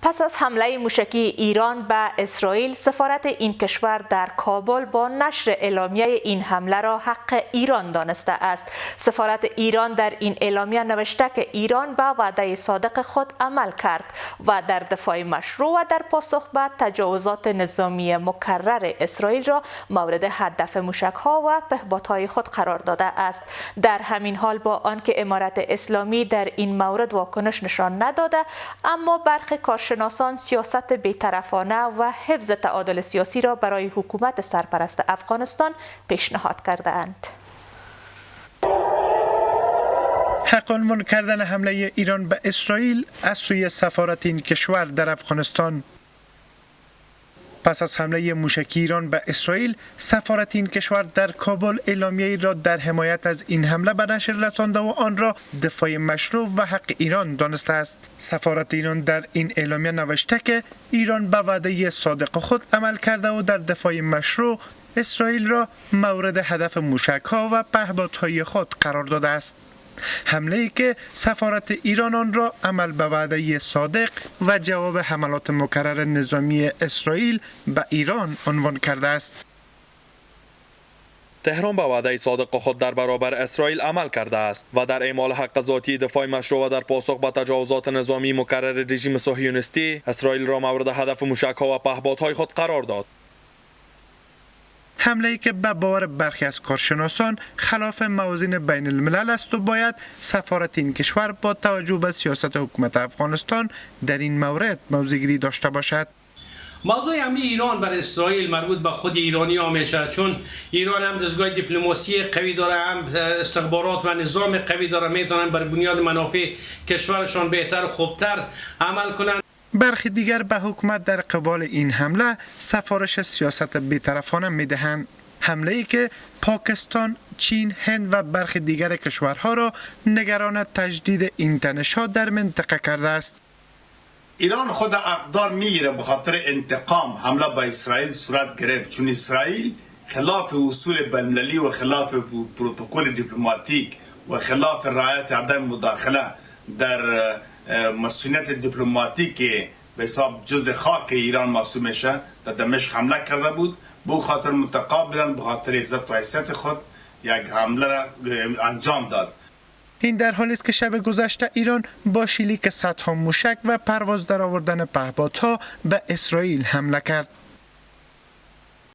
پس از حمله موشکی ایران به اسرائیل، سفارت این کشور در کابل با نشر اعلامیه این حمله را حق ایران دانسته است. سفارت ایران در این اعلامیه نوشته که ایران به وعده صادق خود عمل کرد و در دفاع مشروع و در پاسخ به تجاوزات نظامی مکرر اسرائیل را مورد هدف موشک‌ها و پهپادهای خود قرار داده است. در همین حال با آنکه امارت اسلامی در این مورد واکنش نشان نداده، اما برخی کارشناسان سیاست بی‌طرفانه و حفظ تعادل سیاسی را برای حکومت سرپرست افغانستان پیشنهاد کرده‌اند. حق عنوان کردن حمله ایران به اسرائیل از سوی سفارت این کشور در افغانستان. پس از حمله موشکی ایران به اسرائیل، سفارت این کشور در کابل اعلامیه‌ای را در حمایت از این حمله به نشر رسانده و آن را دفاع مشروع و حق ایران دانسته است. سفارت ایران در این اعلامیه نوشته که ایران به وعده صادق خود عمل کرده و در دفاع مشروع اسرائیل را مورد هدف موشک‌ها و پهپادهای خود قرار داده است. حمله‌ای که سفارت ایران آن را عمل به وعده صادق و جواب حملات مکرر نظامی اسرائیل به ایران عنوان کرده است. تهران به وعده صادق خود در برابر اسرائیل عمل کرده است و در اعمال حق ذاتی دفاع مشروع و در پاسخ به تجاوزات نظامی مکرر رژیم صهیونیستی اسرائیل را مورد هدف موشک‌ها و پهپادهای خود قرار داد. حمله‌ای که به باور برخی از کارشناسان خلاف موازین بین الملل است و باید سفارت این کشور با توجه به سیاست حکومت افغانستان در این مورد موضع‌گیری داشته باشد. موضوع حمله ایران بر اسرائیل مربوط به خود ایرانی ها میشه، چون ایران هم دستگاه دیپلماسی قوی داره، هم استخبارات و نظام قوی داره، میتونن بر بنیاد منافع کشورشان بهتر و خوبتر عمل کنند. برخی دیگر به حکومت در قبال این حمله سفارش سیاست بی‌طرفانه می‌دهند. حمله‌ای که پاکستان، چین، هند و برخی دیگر کشورها را نگران تجدید این تنش‌ها در منطقه کرده است. ایران خود اقدار میگیره به خاطر انتقام حمله به اسرائیل صورت گرفت، چون اسرائیل خلاف اصول بین‌المللی و خلاف پروتکل دیپلماتیک و خلاف رعایت عدم مداخله در مسئولیت دیپلماتیک به حساب جز خاک ایران محسوب میشه در دمشق حمله کرده بود. به خاطر متقابلا به خاطر عزت و حیثیت خود یک حمله را انجام داد. این در حالی است که شب گذشته ایران با شلیک صدها موشک و پرواز درآوردن پهپادها به اسرائیل حمله کرد.